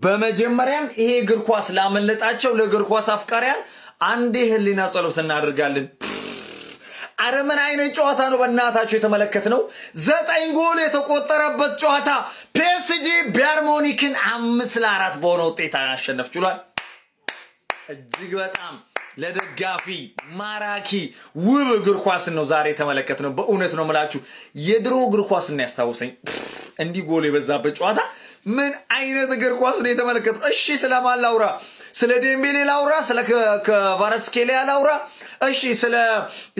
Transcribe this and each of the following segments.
በመጀመሪያም ይሄ እግር ኳስ ላመለጣቸው ለእግር ኳስ አፍቃሪያን አንዴ ህሊና ጸሎት እናደርጋለን። አረ ምን አይነት ጨዋታ ነው በእናታችሁ የተመለከትነው? 9 ጎል የተቆጠረበት ጨዋታ ፒኤስጂ ባየር ሙኒክን 5-4 በሆነ ውጤት አሸነፍ ችሏል። እጅግ በጣም ለደጋፊ ማራኪ ውብ እግር ኳስ ነው ዛሬ የተመለከትነው። በእውነት ነው የምላችሁ የድሮ እግር ኳስ ነው ያስታውሰኝ። እንዲህ ጎል የበዛበት ጨዋታ ምን አይነት እግር ኳስ ነው የተመለከትነው? እሺ ስለማን ላውራ? ስለ ዴምቤሌ ላውራ? ስለ ክቫራትስኬሊያ ላውራ? እሺ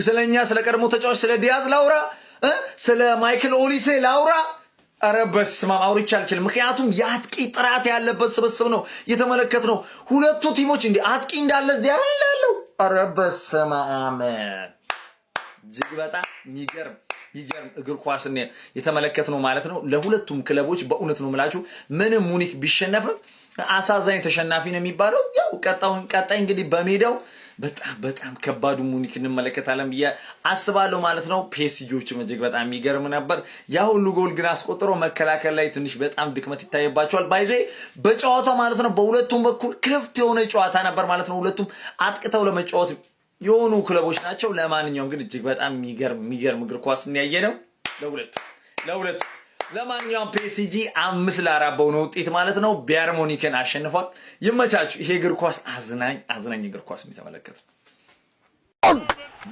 ስለኛ ስለ ቀድሞ ተጫዋች ስለ ዲያዝ ላውራ? ስለ ማይክል ኦሊሴ ላውራ? አረ በስመ አብ አውርቼ አልችልም። ምክንያቱም የአጥቂ ጥራት ያለበት ስብስብ ነው የተመለከትነው። ሁለቱ ቲሞች እንዲህ አጥቂ እንዳለ እዚያ ያለው አረ በስመ አብ እጅግ በጣም የሚገርም እግር ኳስ ነው የተመለከትነው ማለት ነው። ለሁለቱም ክለቦች በእውነት ነው የምላችሁ ምንም ሙኒክ ቢሸነፍም አሳዛኝ ተሸናፊ ነው የሚባለው። ያው ቀጣይ እንግዲህ በሜዳው በጣም ከባዱ ሙኒክ እንመለከታለን ብዬ አስባለሁ ማለት ነው። ፒኤስጂዎችም እጅግ በጣም የሚገርም ነበር። ያ ሁሉ ጎል ግን አስቆጥሮ መከላከል ላይ ትንሽ በጣም ድክመት ይታይባቸዋል። ባይዜ በጨዋታው ማለት ነው በሁለቱም በኩል ክፍት የሆነ ጨዋታ ነበር ማለት ነው። ሁለቱም አጥቅተው ለመጫወት የሆኑ ክለቦች ናቸው። ለማንኛውም ግን እጅግ በጣም የሚገርም እግር ኳስ ያየነው ለሁለቱ ለማንኛውም ፒኤስጂ 5-4 በሆነ ውጤት ማለት ነው ባየር ሙኒክን አሸንፏል። ይመቻችሁ። ይሄ እግር ኳስ አዝናኝ እግር ኳስ ነው የተመለከተው።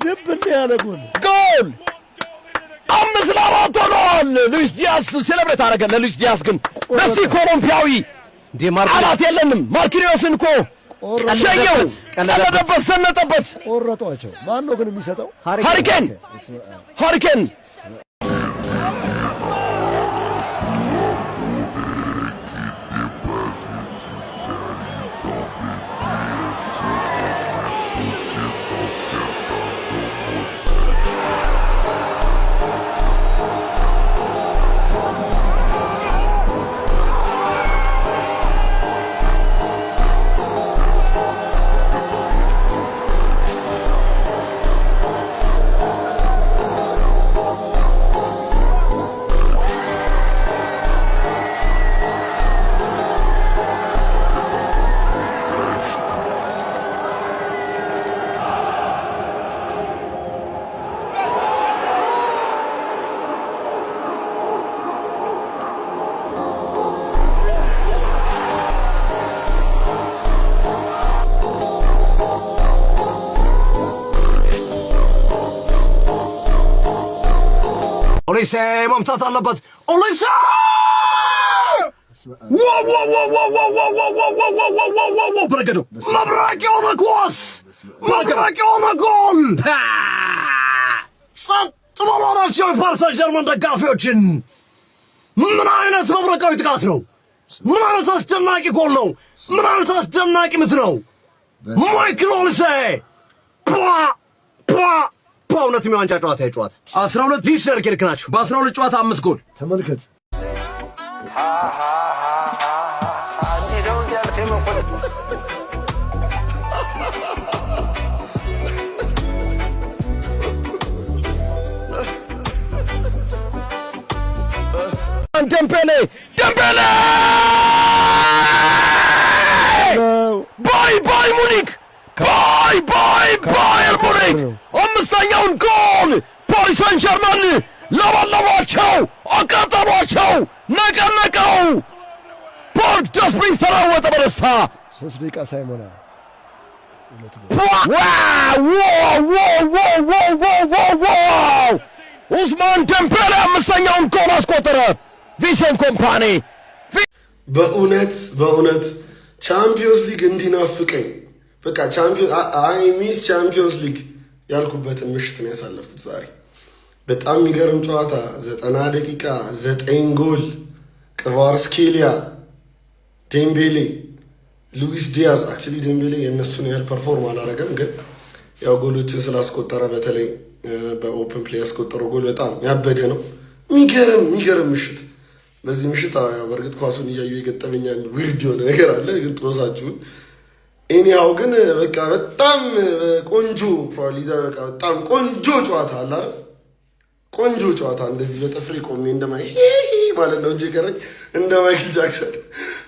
ድብል ያለ ጎል 5-4 ሆኗል። ሉዊስ ዲያዝ ሴሌብሬት አደረገ። ለሉዊስ ዲያዝ ግን መሲ ኮሎምቢያዊ አላት የለንም። ማርኪኒዮስን እኮ ሸኘው፣ ቀለደበት፣ ሰነጠበት፣ ቆረጧቸው። ማን ነው ግን የሚሰጠው? ሃሪኬን ኦሊሴ መምታት አለበት። ኦሊሴ በረገደው መብረቅ የሆነ ኳስ፣ መብረቅ የሆነ ጎል። ጸጥ ብሎ ናቸው የፓሪስ ሰን ዠርመን ደጋፊዎችን። ምን አይነት መብረቃዊ ጥቃት ነው! ምን አይነት አስደናቂ ጎል ነው! ምን አይነት አስደናቂ ምት ነው! ማይክል ኦሊሴ በእውነት የዋንጫ ጨዋታ ይጫወት 12 ሊስተር ኪልክ ናቸው። በ12 ጨዋታ 5 ጎል ተመልከት። ደምቤሌ ባይ ሙኒክ ባየር ሙኒክ አምስተኛውን ጎል ፓሪስ ሰን ዠርመን ለበለቧቸው፣ አቃጠቧቸው፣ ነቀነቀው። ፖርት ደ ስፕሪንስ ተራወጠ በደስታ 3 ደቂቃ ሳይሞላ ኡስማን ደምቤሌ አምስተኛውን ጎል አስቆጠረ። ቪሴንት ኮምፓኒ በእውነት ቻምፒዮንስ ሊግ እንዲናፍቀኝ በቃ ሚስ ቻምፒዮንስ ሊግ ያልኩበትን ምሽት ነው ያሳለፍኩት ዛሬ። በጣም የሚገርም ጨዋታ 90 ደቂቃ 9 ጎል ክቫራትስኬሊያ፣ ዴምቤሌ፣ ሉዊስ ዲያዝ። አክቹሊ ዴምቤሌ የእነሱን ያህል ፐርፎርም አላረገም፣ ግን ያው ጎሎችን ስላስቆጠረ በተለይ በኦፕን ፕሌይ ያስቆጠረው ጎል በጣም ያበደ ነው። የሚገርም ምሽት። በዚህ ምሽት በእርግጥ ኳሱን እያዩ የገጠመኛል ዊርድ የሆነ ነገር አለ፣ ግን ጦሳችሁን ኤኒሃው ግን በቃ በጣም ቆንጆ በጣም ቆንጆ ጨዋታ አለ አይደል? ቆንጆ ጨዋታ እንደዚህ በጥፍሬ ቆሜ እንደማይ ማለት ነው እንጂ ቀረኝ እንደ ማይክል ጃክሰን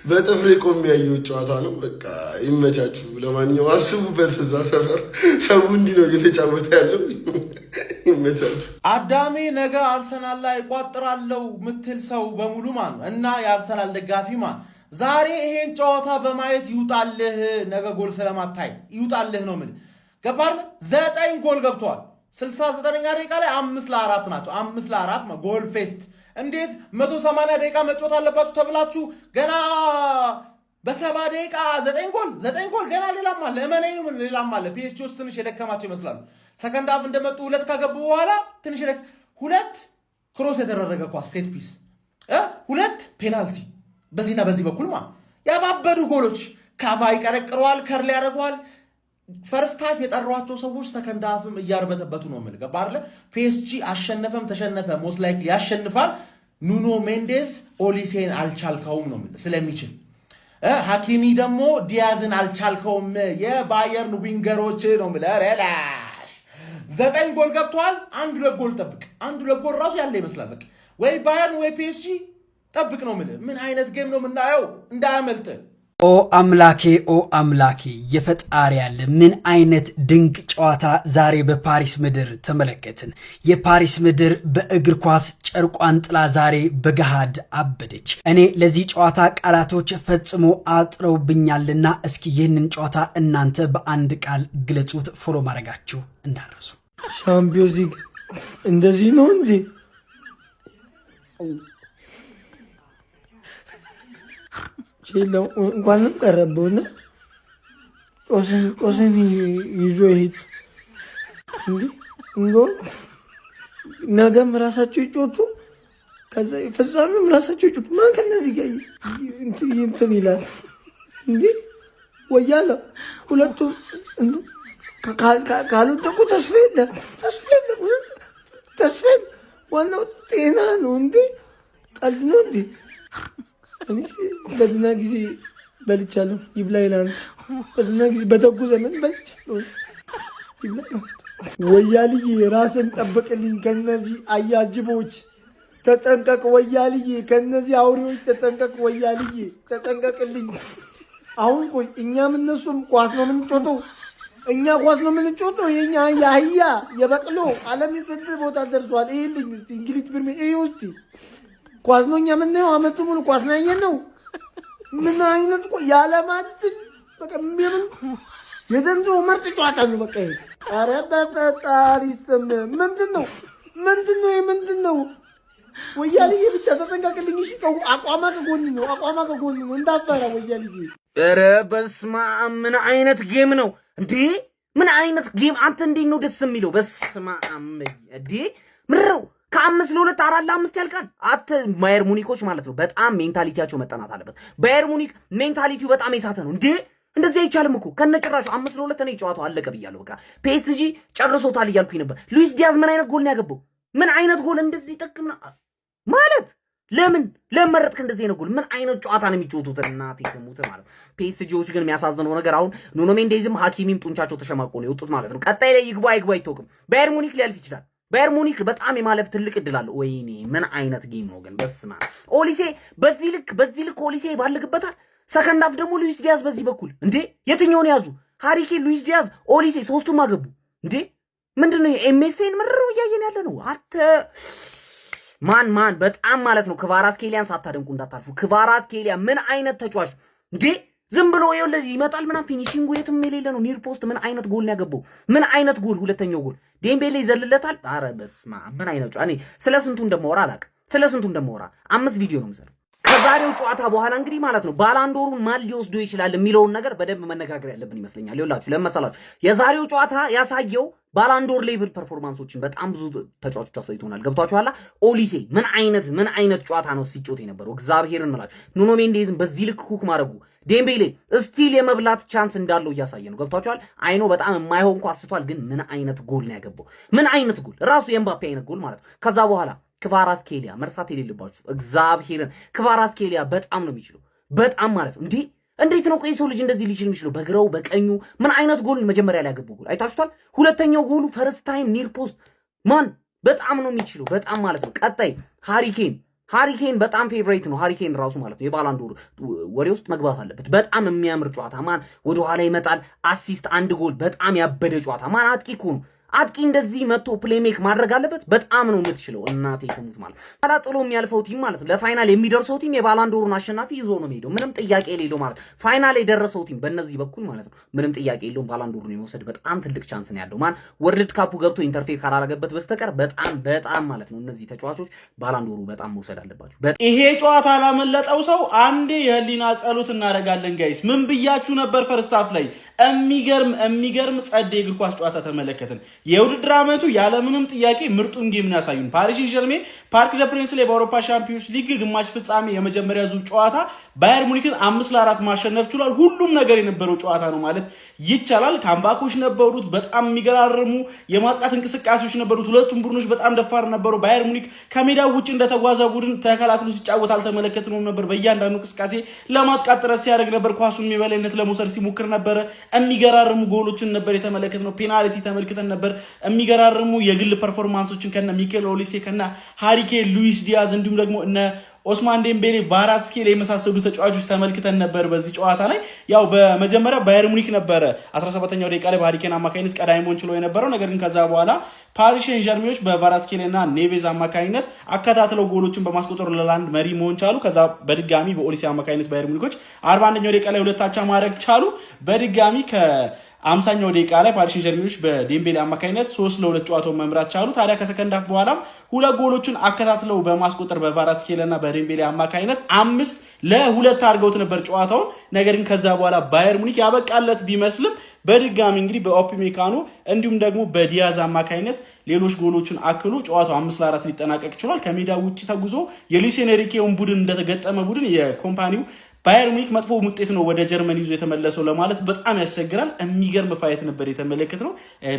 በጥፍሬ ቆሜ ያየሁት ጨዋታ ነው። በቃ ይመቻችሁ። ለማንኛውም አስቡበት። እዛ ሰፈር ሰው እንዲህ ነው እየተጫወተ ያለው። ይመቻችሁ። አዳሜ ነገ አርሰናል ላይ እቋጥራለሁ ምትል ሰው በሙሉ ማን ነው እና የአርሰናል ደጋፊ ማን ዛሬ ይሄን ጨዋታ በማየት ይውጣልህ። ነገ ጎል ስለማታይ ይውጣልህ ነው ምን ገባር 9 ጎል ገብቷል። 69ኛ ደቂቃ ላይ 5-4 ናቸው። 5-4 ጎል ፌስት። እንዴት 180 ደቂቃ መጫወት አለባችሁ ተብላችሁ ገና በ70 ደቂቃ 9 ጎል ገና ሌላም አለ። እመነኝ ሌላም አለ። ፒኤስጂ ውስጥ ትንሽ የደከማቸው ይመስላሉ። ሰከንድ ሃፍ እንደመጡ 2 ካገቡ በኋላ ትንሽ 2 ክሮስ የተደረገ ኳስ ሴት ፒስ 2 ፔናልቲ በዚህና በዚህ በኩል ያባበዱ ጎሎች ካቫ ይቀረቅረዋል፣ ከርል ያደርገዋል። ፈርስት ሃፍ የጠሯቸው ሰዎች ሰከንድ ሃፍም እያርበተበቱ ነው የምልህ። ገባህ አይደለ? ፒኤስጂ አሸነፈም ተሸነፈ ሞስት ላይክሊ ያሸንፋል። ኑኖ ሜንዴስ ኦሊሴን አልቻልከውም ነው የምልህ ስለሚችል። ሐኪሚ ደግሞ ዲያዝን አልቻልከውም። የባየርን ዊንገሮች ነው የምልህ። ሬላሽ 9 ጎል ገብቷል። 1-2 ጎል ጠብቅ። 1-2 ጎል ራሱ ያለ ይመስላል። በቃ ወይ ባየርን ወይ ፒኤስጂ ጠብቅ ነው የምልህ። ምን አይነት ጌም ነው የምናየው? እንዳያመልጥ። ኦ አምላኬ የፈጣሪ ያለ ምን አይነት ድንቅ ጨዋታ ዛሬ በፓሪስ ምድር ተመለከትን። የፓሪስ ምድር በእግር ኳስ ጨርቋን ጥላ ዛሬ በገሃድ አበደች። እኔ ለዚህ ጨዋታ ቃላቶች ፈጽሞ አጥረውብኛልና እስኪ ይህንን ጨዋታ እናንተ በአንድ ቃል ግለጹት። ፎሎ ማድረጋችሁ እንዳረሱ። ሻምፒዮንስ ሊግ እንደዚህ ነው እንዴ? እንኳንም ቀረበውና ጦስን ይዞ ይሄድ እንዲ እንደውም ነገም ራሳቸው ይጮቱ፣ ከዛ ፍጻሜም ራሳቸው ይጮቱ። ማን ከነዚህ ጋር እንትን ይላል እንዲ ወያለ ሁለቱም ካልወደቁ ተስፋ የለም። ዋናው ጤና ነው እንዴ? ቀልድ ነው እንዴ? እኔ በድና ጊዜ በልቻለሁ። ይብላኝ ለአንተ። በድና ጊዜ በደጉ ዘመን በልቻለሁ። ይብላኝ ለአንተ። ወያልዬ ራስን ጠብቅልኝ፣ ከነዚህ አያጅቦች ተጠንቀቅ። ወያልዬ ከነዚህ አውሬዎች ተጠንቀቅ። ወያልዬ ተጠንቀቅልኝ። አሁን ቆይ እኛም እነሱም ኳስ ነው የምንጮተው። እኛ ኳስ ነው የምንጮተው። የኛ የአህያ የበቅሎ ዓለም ስንት ቦታ ደርሷል። ይሄልኝ እንግሊዝ ፕሪሚየር ይሄ ውስጥ ኳስ ነው እኛ የምናየው። አመቱ ሙሉ ኳስ ነው ያየነው። ምን አይነት የዓለማችን በቃ ምን የዘንድሮ ምርጥ ጨዋታ ነው በቃ ይሄ። ኧረ በፈጣሪ ስም ምንድን ነው? ወያልዬ ብቻ ተጠንቀቅልኝ እሺ። አቋማ ከጎን ነው እንዳፈራ ወያልዬ። ኧረ በስመ አብ ምን አይነት ጌም ነው እንዴ? ምን አይነት ጌም! አንተ እንዴት ነው ደስ የሚለው? በስመ አብ እንዴ ምረው ከ5-2 4-5 ያልቃል። ባየር ሙኒኮች ማለት ነው በጣም ሜንታሊቲያቸው መጠናት አለበት። ባየር ሙኒክ ሜንታሊቲው በጣም የሳተ ነው እንዴ። እንደዚህ አይቻልም እኮ ከነጭራሹ 5-2 ነው ጨዋታው አለቀ ብያለሁ። በቃ ፒኤስጂ ጨርሶታል እያልኩኝ ነበር። ሉዊስ ዲያዝ ምን አይነት ጎል ነው ያገባው? ምን አይነት ጎል! እንደዚህ ጠቅም ማለት ለምን መረጥክ እንደዚህ አይነት ጎል? ምን አይነት ጨዋታ ነው የሚጫወቱት? እናቴ ደሙት ማለት ፒኤስጂዎች ግን የሚያሳዝነው ነገር አሁን ኑኖ ሜንዴዝም ሐኪሚም ጡንቻቸው ተሸማቆ ነው የወጡት ማለት ነው። ቀጣይ ላይ ይግባ አይታወቅም። ባየር ሙኒክ ሊያልፍ ይችላል። ባየር ሙኒክ በጣም የማለፍ ትልቅ እድል አለው። ወይኔ ምን አይነት ጌም ነው ግን! በስማ ኦሊሴ በዚህ ልክ ኦሊሴ ባልግበታል። ሰከንድ ሃፍ ደግሞ ሉዊስ ዲያዝ በዚህ በኩል እንዴ! የትኛውን ያዙ? ሃሪኬን፣ ሉዊስ ዲያዝ፣ ኦሊሴ ሶስቱም አገቡ እንዴ! ምንድነው ኤምኤስኤን ምርር እያየን ያለ ነው። አተ ማን በጣም ማለት ነው። ክቫራትስኬሊያን ሳታደንቁ እንዳታልፉ። ክቫራትስኬሊያ ምን አይነት ተጫዋች እንዴ! ዝም ብሎ ይመጣል ምናምን ፊኒሺንጉ የትም የሌለ ነው። ኒር ፖስት ምን አይነት ጎል ነው ያገባው? ምን አይነት ጎል! ሁለተኛው ጎል ዴምቤሌ ይዘልለታል። ኧረ በስመ አብ ምን አይነት እኔ ስለ ስንቱ እንደማወራ አላውቅም። ስለ ስንቱ እንደማወራ 5 ቪዲዮ ነው የምሰራው። ከዛሬው ጨዋታ በኋላ እንግዲህ ማለት ነው ባላንዶሩን ማን ሊወስዶ ይችላል የሚለውን ነገር በደንብ መነጋገር ያለብን ይመስለኛል። ይኸውላችሁ ለመሰላችሁ የዛሬው ጨዋታ ያሳየው ባላንዶር ሌቭል ፐርፎርማንሶችን በጣም ብዙ ተጫዋቾች አሳይቶናል። ገብቷችኋል? ኦሊሴ ምን አይነት ጨዋታ ነው ሲጮት የነበረው? እግዚአብሔርን ማለት ኑኖ ሜንዴዝን በዚህ ልክ ኩክ ማድረጉ ዴምቤሌ ስቲል የመብላት ቻንስ እንዳለው እያሳየ ነው። ገብቷችኋል? አይኖ በጣም የማይሆን ኳስ ስቷል፣ ግን ምን አይነት ጎል ነው ያገባው? ምን አይነት ጎል! ራሱ የኤምባፔ አይነት ጎል ማለት ነው። ከዛ በኋላ ክቫራትስኬሊያ መርሳት የሌለባችሁ እግዚአብሔርን ክቫራትስኬሊያ በጣም ነው የሚችለው። በጣም ማለት ነው እንዴት ነው ቆይ ሰው ልጅ እንደዚህ ሊችል የሚችለው? በግራው በቀኙ ምን አይነት ጎል መጀመሪያ ላይ ያገባው ጎል አይታችሁታል? ሁለተኛው ጎሉ ፈርስት ታይም ኒር ፖስት ማን በጣም ነው የሚችለው። በጣም ማለት ነው። ቀጣይ ሃሪኬን በጣም ፌቨሪት ነው። ሃሪኬን ራሱ ማለት ነው የባላንዶር ወሬ ውስጥ መግባት አለበት። በጣም የሚያምር ጨዋታ ማን ወደ ኋላ ይመጣል፣ አሲስት፣ አንድ ጎል፣ በጣም ያበደ ጨዋታ ማን አጥቂ እኮ ነው። አጥቂ እንደዚህ መጥቶ ፕሌሜክ ማድረግ አለበት። በጣም ነው የምትችለው እናቴ ትሙት ማለት ኋላ ጥሎ የሚያልፈው ቲም ማለት ነው። ለፋይናል የሚደርሰው ቲም የባላንዶሩን አሸናፊ ይዞ ነው የሚሄደው። ምንም ጥያቄ የሌለው ማለት ፋይናል የደረሰው ቲም በእነዚህ በኩል ማለት ነው ምንም ጥያቄ የለውም ባላንዶሩን የመውሰድ በጣም ትልቅ ቻንስ ነው ያለው። ማን ወርልድ ካፑ ገብቶ ኢንተርፌር ካላረገበት በስተቀር በጣም ማለት ነው እነዚህ ተጫዋቾች ባላንዶሩ በጣም መውሰድ አለባቸው። ይሄ ጨዋታ ላመለጠው ሰው አንዴ የህሊና ጸሎት እናደርጋለን ጋይስ። ምን ብያችሁ ነበር? ፈርስት ሃፍ ላይ የሚገርም ጸዴ እግር ኳስ ጨዋታ ተመለከትን። የውድድር ዓመቱ ያለምንም ጥያቄ ምርጡን ጌም ነው ያሳዩን። ፓሪስ ሴንጀርሜን ፓርክ ደ ፕሪንስ ላይ በአውሮፓ ሻምፒዮንስ ሊግ ግማሽ ፍጻሜ የመጀመሪያ ዙር ጨዋታ ባየር ሙኒክን 5-4 ማሸነፍ ችሏል። ሁሉም ነገር የነበረው ጨዋታ ነው ማለት ይቻላል። ካምባኮች ነበሩት፣ በጣም የሚገራርሙ የማጥቃት እንቅስቃሴዎች ነበሩት። ሁለቱም ቡድኖች በጣም ደፋር ነበሩ። ባየር ሙኒክ ከሜዳው ውጭ እንደተጓዘ ቡድን ተከላክሎ ሲጫወት አልተመለከትነውም ነበር። በእያንዳንዱ እንቅስቃሴ ለማጥቃት ጥረት ሲያደርግ ነበር። ኳሱን የበላይነት ለመውሰድ ሲሞክር ነበረ። የሚገራርሙ ጎሎችን ነበር የተመለከትነው። ፔናልቲ ተመልክተን ነበር። የሚገራርሙ የግል ፐርፎርማንሶችን ከነ ሚኬል ኦሊሴ ከነ ሃሪኬን፣ ሉዊስ ዲያዝ እንዲሁም ደግሞ እነ ኦስማን ዴምቤሌ ቫራትስኬሊ የመሳሰሉ ተጫዋቾች ተመልክተን ነበር በዚህ ጨዋታ ላይ። ያው በመጀመሪያ ባየር ሙኒክ ነበረ 17ኛው ደቂቃ ላይ በሃሪኬን አማካኝነት ቀዳሚ መሆን ችሎ የነበረው። ነገር ግን ከዛ በኋላ ፓሪስ ሴን ዠርሜኖች በቫራትስኬሊ እና ኔቬዝ አማካኝነት አከታትለው ጎሎችን በማስቆጠር ለላንድ መሪ መሆን ቻሉ። ከዛ በድጋሚ በኦሊሴ አማካኝነት ባየር ሙኒኮች 41ኛው ደቂቃ ላይ ሁለት አቻ ማድረግ ቻሉ። በድጋሚ ከ50ኛው ደቂቃ ላይ ፓሪስ ሴን ዠርሜኖች በዴምቤሌ አማካኝነት 3-2 ጨዋታውን መምራት ቻሉ። ታዲያ ከሰከንድ ሃፍ በኋላም ሁለት ጎሎችን አከታትለው በማስቆጠር በቫራትስኬሊ እና በዴምቤሌ አማካኝነት 5-2 አድርገውት ነበር ጨዋታውን። ነገር ግን ከዛ በኋላ ባየር ሙኒክ ያበቃለት ቢመስልም በድጋሚ እንግዲህ በኦፕሜካኖ እንዲሁም ደግሞ በዲያዝ አማካኝነት ሌሎች ጎሎችን አክሎ ጨዋታው 5-4 ሊጠናቀቅ ችሏል። ከሜዳ ውጪ ተጉዞ የሉዊስ ኤንሪኬውን ቡድን እንደተገጠመ ቡድን የኮምፓኒው ባየር ሙኒክ መጥፎ ውጤት ነው ወደ ጀርመን ይዞ የተመለሰው ለማለት በጣም ያስቸግራል። የሚገርም ፋይት ነበር የተመለከትነው።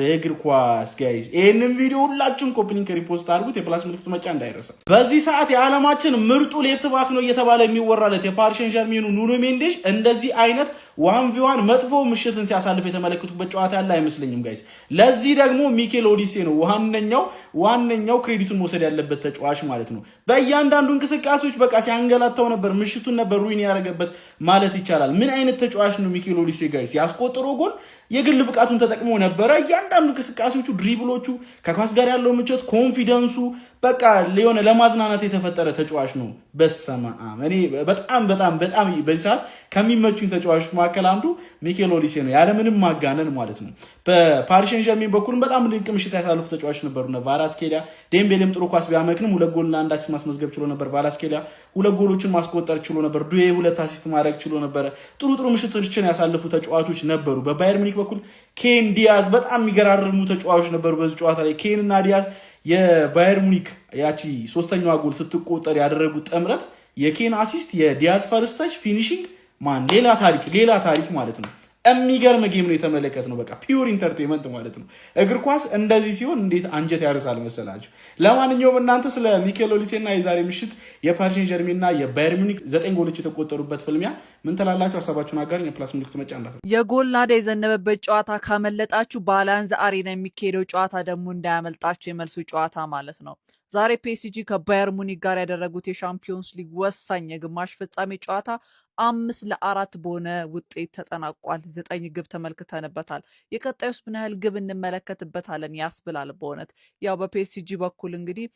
እግር ኳስ ጋይስ፣ ይሄንን ቪዲዮ ሁላችሁም ኮፒ ሊንክ ሪፖስት አድርጉት። የፕላስ ምልክቱ መጫ እንዳይረሳ። በዚህ ሰዓት የዓለማችን ምርጡ ሌፍት ባክ ነው እየተባለ የሚወራለት የፓሪስ ሴን ዠርሜኑ ኑኖ ሜንዴዝ እንደዚህ አይነት 1v1 መጥፎ ምሽትን ሲያሳልፍ የተመለከቱበት ጨዋታ ያለ አይመስለኝም ጋይስ። ለዚህ ደግሞ ሚኬል ኦሊሴ ነው ዋነኛው ክሬዲቱን መውሰድ ያለበት ተጫዋች ማለት ነው። በእያንዳንዱ እንቅስቃሴዎች በቃ ሲያንገላታው ነበር፣ ምሽቱን ነበር ሩይን ያደረገበት ማለት ይቻላል። ምን አይነት ተጫዋች ነው ሚኬል ኦሊሴ ጋይስ! ያስቆጠረው ጎል የግል ብቃቱን ተጠቅሞ ነበረ። እያንዳንዱ እንቅስቃሴዎቹ፣ ድሪብሎቹ፣ ከኳስ ጋር ያለው ምቾት፣ ኮንፊደንሱ በቃ ሊሆነ ለማዝናናት የተፈጠረ ተጫዋች ነው። በሰማም እኔ በጣም በዚህ ሰዓት ከሚመቹኝ ተጫዋቾች መካከል አንዱ ሚኬል ኦሊሴ ነው፣ ያለምንም ማጋነን ማለት ነው። በፓሪስ ሴን ዠርሜን በኩልም በጣም ድንቅ ምሽት ያሳለፉ ተጫዋቾች ነበሩ። ቫራትስኬሊ፣ ዴምቤሌም ጥሩ ኳስ ቢያመክንም 2 ጎልና 1 አሲስት ማስመዝገብ ችሎ ነበር። ቫራትስኬሊ 2 ጎሎችን ማስቆጠር ችሎ ነበር። ዱዌ 2 አሲስት ማድረግ ችሎ ነበር። ጥሩ ምሽቶችን ያሳለፉ ተጫዋቾች ነበሩ። በባየር ሙኒክ በኩል ኬን፣ ዲያዝ በጣም የሚገራርሙ ተጫዋቾች ነበሩ። በዚህ ጨዋታ ላይ ኬን እና ዲያዝ የባየር ሙኒክ ያቺ ሶስተኛዋ ጎል ስትቆጠር ያደረጉት ጥምረት የኬን አሲስት የዲያዝ ፈርስት ታች ፊኒሺንግ ማን ሌላ ታሪክ ማለት ነው። የሚገርም ጌም ነው የተመለከትነው። በቃ ፒውር ኢንተርቴንመንት ማለት ነው። እግር ኳስ እንደዚህ ሲሆን እንዴት አንጀት ያርሳል መሰላችሁ። ለማንኛውም እናንተ ስለ ሚኬል ኦሊሴ እና የዛሬ ምሽት የፓሪስ ሴን ዠርሜን እና የባየር ሙኒክ 9 ጎሎች የተቆጠሩበት ፍልሚያ ምን ትላላችሁ? ሀሳባችሁን አጋሩኝ። የፕላስ ምልክቱ መጫ እንዳትረሱ። የጎል ናዳ የዘነበበት ጨዋታ ካመለጣችሁ በአሊያንዝ አሬና የሚካሄደው ጨዋታ ደግሞ እንዳያመልጣችሁ፣ የመልሱ ጨዋታ ማለት ነው። ዛሬ ፒኤስጂ ከባየር ሙኒክ ጋር ያደረጉት የሻምፒዮንስ ሊግ ወሳኝ የግማሽ ፍጻሜ ጨዋታ 5-4 በሆነ ውጤት ተጠናቋል። 9 ግብ ተመልክተንበታል። የቀጣዩስ ምን ያህል ግብ እንመለከትበታለን ያስብላል በእውነት። ያው በፒኤስጂ በኩል እንግዲህ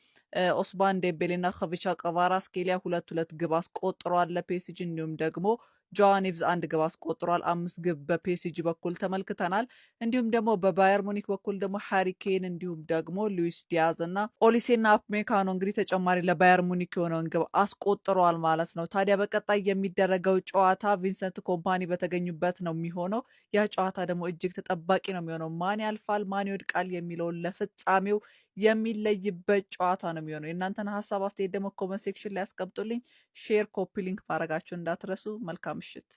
ኦስማን ዴምቤሌና ኸቪቻ ክቫራትስኬሊ 2 ግብ አስቆጥሯል ለፒኤስጂ። እንዲሁም ደግሞ ጆዋ ኔቭዝ 1 ግብ አስቆጥሯል። 5 ግብ በፒኤስጂ በኩል ተመልክተናል። እንዲሁም ደግሞ በባየር ሙኒክ በኩል ደግሞ ሃሪኬን እንዲሁም ደግሞ ሉዊስ ዲያዝ እና ኦሊሴና ኦፕሜካኖ እንግዲህ ተጨማሪ ለባየር ሙኒክ የሆነውን ግብ አስቆጥረዋል ማለት ነው። ታዲያ በቀጣይ የሚደረገው ጨዋታ ቪንሰንት ኮምፓኒ በተገኙበት ነው የሚሆነው። ያ ጨዋታ ደግሞ እጅግ ተጠባቂ ነው የሚሆነው። ማን ያልፋል ማን ይወድቃል የሚለውን ለፍጻሜው የሚለይበት ጨዋታ ነው የሚሆነው። የእናንተን ሀሳብ አስተያየት ደግሞ ኮመንት ሴክሽን ላይ ያስቀምጡልኝ። ሼር፣ ኮፒ ሊንክ ማድረጋችሁ እንዳትረሱ። መልካም ምሽት።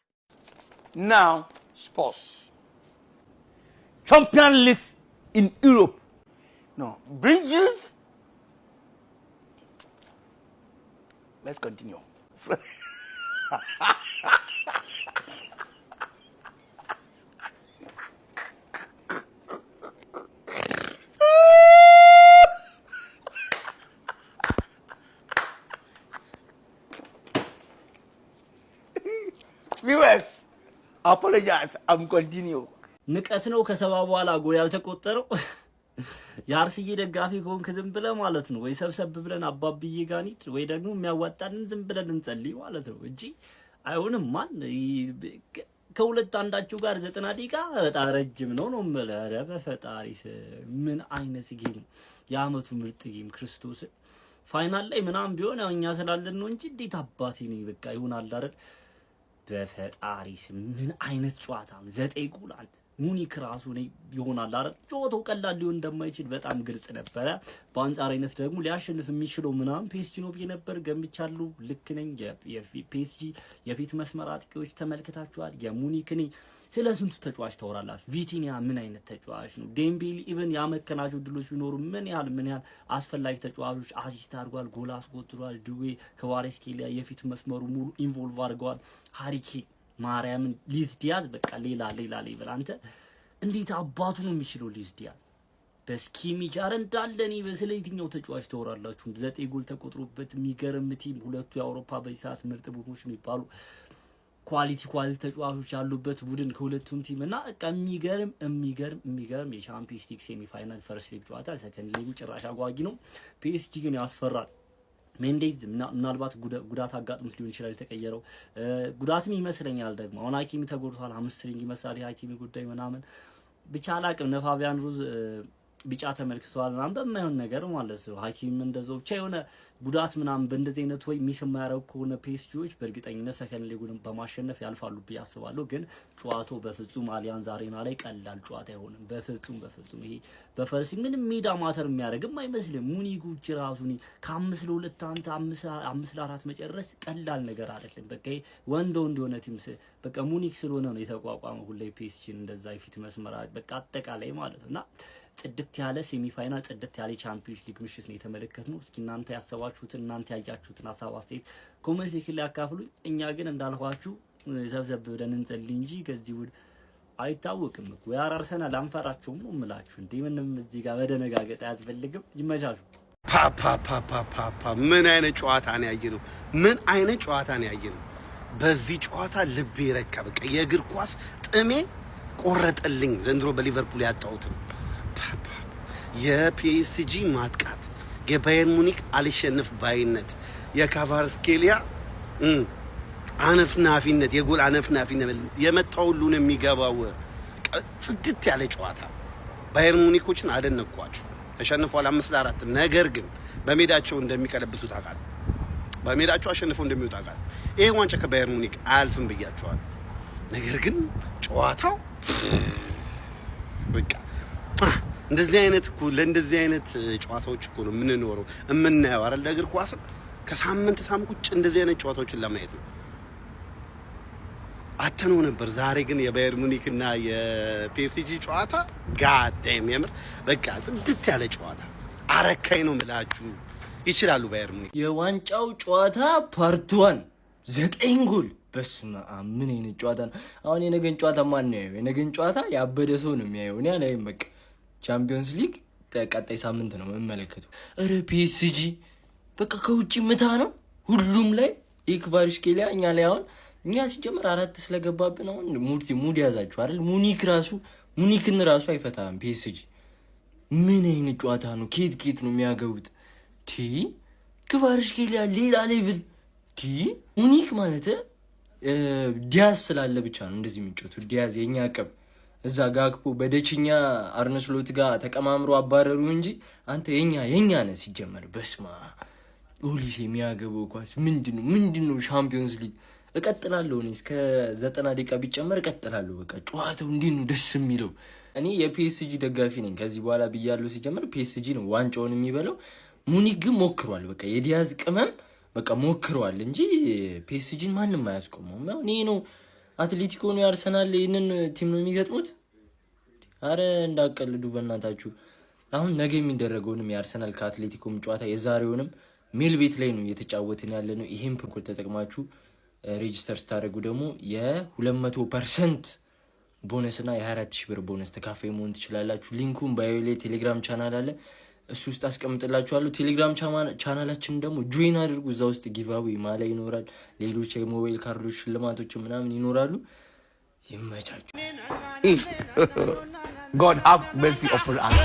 Now, sports. Champions League in Europe. No, Bridget. Let's continue. apologize, I'm continue. ንቀት ነው ከሰባ በኋላ ጎል ያልተቆጠረው። የአርሲዬ ደጋፊ ከሆንክ ዝም ብለህ ማለት ነው ወይ ሰብሰብ ብለን አባብዬ ጋር እንሂድ ወይ ደግሞ የሚያዋጣንን ዝም ብለን እንጸልይ ማለት ነው እንጂ አይሆንም። ማን ከሁለት አንዳችሁ ጋር 90 ደቂቃ በጣም ረጅም ነው የምልህ። ኧረ በፈጣሪስ ምን አይነት ጌም! የአመቱ ምርጥ ጌም ክርስቶስ ፋይናል ላይ ምናምን ቢሆን እኛ ስላለን ነው እንጂ እንዴት አባቴ ነው በቃ ይሆናል አይደል? በፈጣሪስ ምን አይነት ጨዋታ ነው! 9 ጎል አንተ ሙኒክ ራሱ ነው ይሆናል አይደል? ጨዋታው ቀላል ሊሆን እንደማይችል በጣም ግልጽ ነበረ። በአንጻራዊነት ደግሞ ሊያሸንፍ የሚችለው ምናምን ፒኤስጂ ነው ብዬ ነበር ገምቻለሁ። ልክ ነኝ። የፒኤስጂ የፊት መስመር አጥቂዎች ተመልክታችኋል። የሙኒክ ነኝ። ስለ ስንቱ ተጫዋች ታወራላችሁ? ቪቲኒያ ምን አይነት ተጫዋች ነው? ዴምቤሊ ኢቭን ያመከናቸው ድሎች ቢኖሩ ምን ያህል አስፈላጊ ተጫዋቾች አሲስት አድርጓል፣ ጎል አስቆጥሯል። ዱዌ ከቫሬስኬሊያ የፊት መስመሩ ሙሉ ኢንቮልቭ አድርገዋል። ሃሪኬ ማርያምን ሊዝ ዲያዝ በቃ ሌላ ሌቭል። አንተ እንዴት አባቱ ነው የሚችለው ሊዝ ዲያዝ በስኪሚ ጃር እንዳለኒ በስለ የትኛው ተጫዋች ተወራላችሁ? 9 ጎል ተቆጥሮበት የሚገርም ቲም፣ ሁለቱ የአውሮፓ በዚህ ሰዓት ምርጥ ቡድኖች የሚባሉ ኳሊቲ ተጫዋቾች ያሉበት ቡድን ከሁለቱም ቲም እና በቃ የሚገርም የቻምፒየንስ ሊግ ሴሚ ፋይናል ፈርስት ሊግ ጨዋታ። ሰከንድ ሊጉ ጭራሽ አጓጊ ነው። ፒኤስጂ ግን ያስፈራል። ሜንዴዝ ምናልባት ጉዳት አጋጥሞት ሊሆን ይችላል የተቀየረው። ጉዳትም ይመስለኛል ደግሞ አሁን ሀኪሚ ተጎድቷል። ሃምስትሪንግ ይመስላል የሀኪሚ ጉዳይ ምናምን ብቻ አላቅም። ነፋቢያን ሩዝ ቢጫ ተመልክተዋል ምናምን በማይሆን ነገር ማለት ነው። ሀኪም እንደዛው ብቻ የሆነ ጉዳት ምናምን በእንደዚህ አይነት ወይ ሚስ የማያደርጉ ከሆነ ፒኤስጂዎች በእርግጠኝነት ሰከንድ ሊጉን በማሸነፍ ያልፋሉ ብዬ አስባለሁ። ግን ጨዋታው በፍጹም አሊያንዝ አሬና ላይ ቀላል ጨዋታ አይሆንም። በፍጹም ይሄ በፈርሲ ምንም ሜዳ ማተር የሚያደርግም አይመስልም። ሙኒጎች ራሱ ከ5-2 አንተ 5-4 መጨረስ ቀላል ነገር አይደለም። በቃ ወንዶ እንደሆነ ቲም በቃ ሙኒክ ስለሆነ ነው የተቋቋመው ሁሌ ፒኤስጂን እንደዛ የፊት መስመር በቃ አጠቃላይ ማለት ነውና ጽድት ያለ ሴሚ ፋይናል ጽድት ያለ ቻምፒየንስ ሊግ ምሽት ነው የተመለከትነው። እስኪ እናንተ ያሰባችሁትን እናንተ ያያችሁትን ሀሳብ አስተያየት ኮሜንት ሴክሽን ላይ አካፍሉኝ። እኛ ግን እንዳልኳችሁ ሰብሰብ ብለን እንጸልይ እንጂ ከዚህ ውድ አይታወቅም እኮ ያራርሰናል። አንፈራቸውም ነው የምላችሁ። እንዴ ምንም እዚህ ጋር በደነጋገጥ አያስፈልግም። ይመቻችሁ። ፓፓ ምን አይነት ጨዋታ ነው ያየነው? ምን አይነት ጨዋታ ነው ያየነው? በዚህ ጨዋታ ልቤ ረካ። በቃ የእግር ኳስ ጥሜ ቆረጠልኝ። ዘንድሮ በሊቨርፑል ያጣሁትን የፒኤስጂ ማጥቃት፣ የባየር ሙኒክ አልሸነፍ ባይነት፣ የካቫርስኬሊያ አነፍናፊነት፣ የጎል አነፍናፊነት የመጣው ሁሉ ነው የሚገባው። ጽድት ያለ ጨዋታ። ባየር ሙኒኮችን አደነኳቸው። ተሸንፈዋል 5-4። ነገር ግን በሜዳቸው እንደሚቀለብሱ ታውቃለህ። በሜዳቸው አሸንፈው እንደሚወጣ ታውቃለህ። ይሄ ዋንጫ ከባየር ሙኒክ አያልፍም ብያቸዋል። ነገር ግን ጨዋታው በቃ እንደዚህ አይነት እኮ ለእንደዚህ አይነት ጨዋታዎች እኮ ነው የምንኖረው የምናየው አይደል? እግር ኳስ ከሳምንት ቁጭ እንደዚህ አይነት ጨዋታዎችን ለማየት ነው አተነው ነበር። ዛሬ ግን የባየር ሙኒክና የፒኤስጂ ጨዋታ ጋዴም የምር በቃ ጽድት ያለ ጨዋታ አረካኝ ነው የምላችሁ። ይችላሉ ባየር ሙኒክ። የዋንጫው ጨዋታ ፓርት 1 9 ጎል። በስመ አብ ምን አይነት ጨዋታ ነው! አሁን የነገን ጨዋታ ማን ነው ያየው? የነገን ጨዋታ ያበደ ሰው ነው የሚያየው። እኔ አላየም። በቃ ቻምፒየንስ ሊግ ቀጣይ ሳምንት ነው የምመለከተው። እረ ፒኤስጂ በቃ ከውጪ ምታ ነው ሁሉም ላይ ኢክቫርሽኬሊያ እኛ ላይ አሁን እኛ ሲጀምር 4 ስለገባብን አሁን ሙድ ያዛችሁ አይደል? ሙኒክን ራሱ አይፈታም ፒኤስጂ። ምን አይነት ጨዋታ ነው! ኬት ነው የሚያገቡት? ኢክቫርሽኬሊያ ሌላ ሌቭል። ሙኒክ ማለት ዲያዝ ስላለ ብቻ ነው እንደዚህ የሚጮቱት። ዲያዝ የኛ አቀብ እዛ ጋክፖ በደችኛ አርነስሎት ጋር ተቀማምሮ አባረሩ እንጂ አንተ የኛ ነህ ሲጀመር። በስማ ኦሊስ የሚያገበው ኳስ ምንድነው? ሻምፒዮንስ ሊግ እቀጥላለሁ እኔ እስከ 90 ደቂቃ ቢጨመር እቀጥላለሁ። በቃ ጨዋታው እንዴት ነው ደስ የሚለው። እኔ የፒኤስጂ ደጋፊ ነኝ ከዚህ በኋላ ብያለሁ። ሲጀመር ፒኤስጂ ነው ዋንጫውን የሚበለው። ሙኒክ ግን ሞክሯል። በቃ የዲያዝ ቅመም በቃ ሞክሯል እንጂ ፒኤስጂን ማንም አያስቆመውም። እኔ ነው አትሌቲኮ ነው ያርሰናል ይሄንን ቲም ነው የሚገጥሙት። አረ እንዳቀልዱ በእናታችሁ። አሁን ነገ የሚደረገውንም የአርሰናል ከአትሌቲኮም ጨዋታ የዛሬውንም ሜል ቤት ላይ ነው እየተጫወትን ያለ ነው። ይሄን ፕሮኮል ተጠቅማችሁ ሬጂስተር ስታደርጉ ደግሞ የ200% ቦነስ እና የ24000 ብር ቦነስ ተካፋይ መሆን ትችላላችሁ። ሊንኩን ባዮ ላይ ቴሌግራም ቻናል አለ፣ እሱ ውስጥ አስቀምጥላችኋለሁ። ቴሌግራም ቻናላችን ደግሞ ጆይን አድርጉ። እዛ ውስጥ ጊቫዌ ማላ ይኖራል፣ ሌሎች የሞባይል ካርዶች ሽልማቶች ምናምን ይኖራሉ። ይመቻችሁ። God have mercy upon us.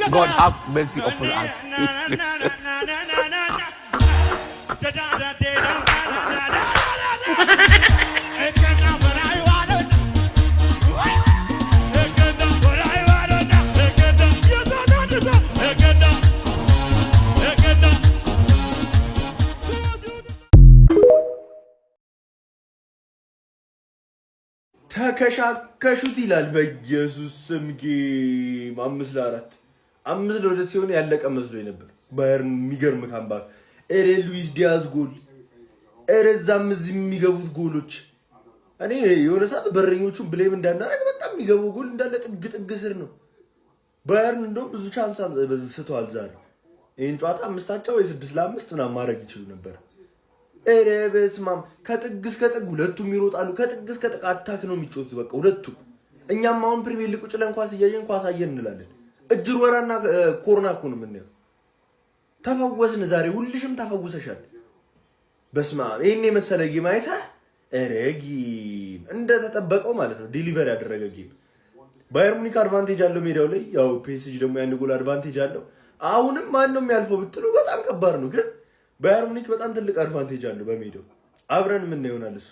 God have mercy upon us. ተከሻከሹት ይላል በኢየሱስ ስም። ጌም 5-4 5-2 ሲሆን ያለቀ መስሎኝ ነበር። ባየርን የሚገርም ካምባክ። ኤሬ ሉዊስ ዲያዝ ጎል፣ ኤሬ እዛም እዚህ የሚገቡት ጎሎች። እኔ የሆነ ሰዓት በረኞቹን ብሌም እንዳናረግ በጣም የሚገቡ ጎል እንዳለ ጥግ ጥግ ስር ነው። ባየርን እንደውም ብዙ ቻንስ ስተዋል ዛሬ። ይህን ጨዋታ 5-5 ወይ 6-5 ምናምን ማድረግ ይችሉ ነበር። ኤሬ በስመ አብ ከጥግ እስከ ጥግ ሁለቱም ይሮጣሉ። ከጥግ እስከ ጥግ አታክ ነው የሚጮቱት በቃ ሁለቱም። እኛም አሁን ፕሪሚየር ሊግ ቁጭ ብለን ኳስ እያየን ኳስ አየን እንላለን። እጅር ወራና ኮርና እኮ ነው የምናየው። ተፈወስን ዛሬ። ሁልሽም ተፈውሰሻል። በስመ አብ ይሄን የመሰለ ጌም አይተህ ኤሬ ጌም እንደተጠበቀው ማለት ነው ዲሊቨር ያደረገ ጌም። ባየር ሙኒክ አድቫንቴጅ አለው ሜዳው ላይ፣ ያው ፒኤስጂ ደግሞ ያን ጎል አድቫንቴጅ አለው። አሁንም ማን ነው የሚያልፈው ብትሉ በጣም ከባድ ነው ግን ባየር ሙኒክ በጣም ትልቅ አድቫንቴጅ አለው በሜዳው። አብረን ምን ይሆናል እሱ